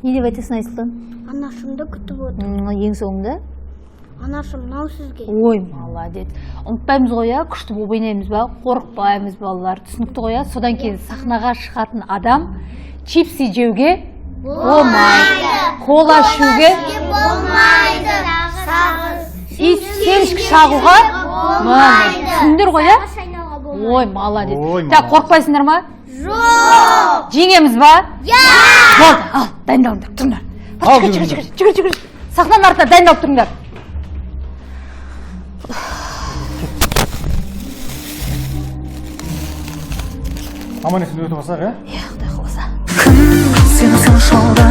Не деп айтасың Айсұлтан? Анашымды күтіп отыр. Ең соңында? Анашым мынау сізге. Ой, молодец. Ұмытпаймыз ғой, күшті болып ойнаймыз ба, қорықпаймыз балалар. Түсінікті ғой, содан кейін сахнаға шығатын адам чипсы жеуге болмайды. Кола ішуге Болмайды. семшік шағуға болмайды. Түсіндіңдер ғой, Ой, молодец. Так, қорықпайсыңдар ма? Жоқ. Жеңеміз ба? Болды, ал, дайындалыңдар, тұрыңдар. Жүгір. Сахнаның артына дайындалып тұрыңдар. Аман есен өтіп қалсақ, Құдай қаласа. Сен жолда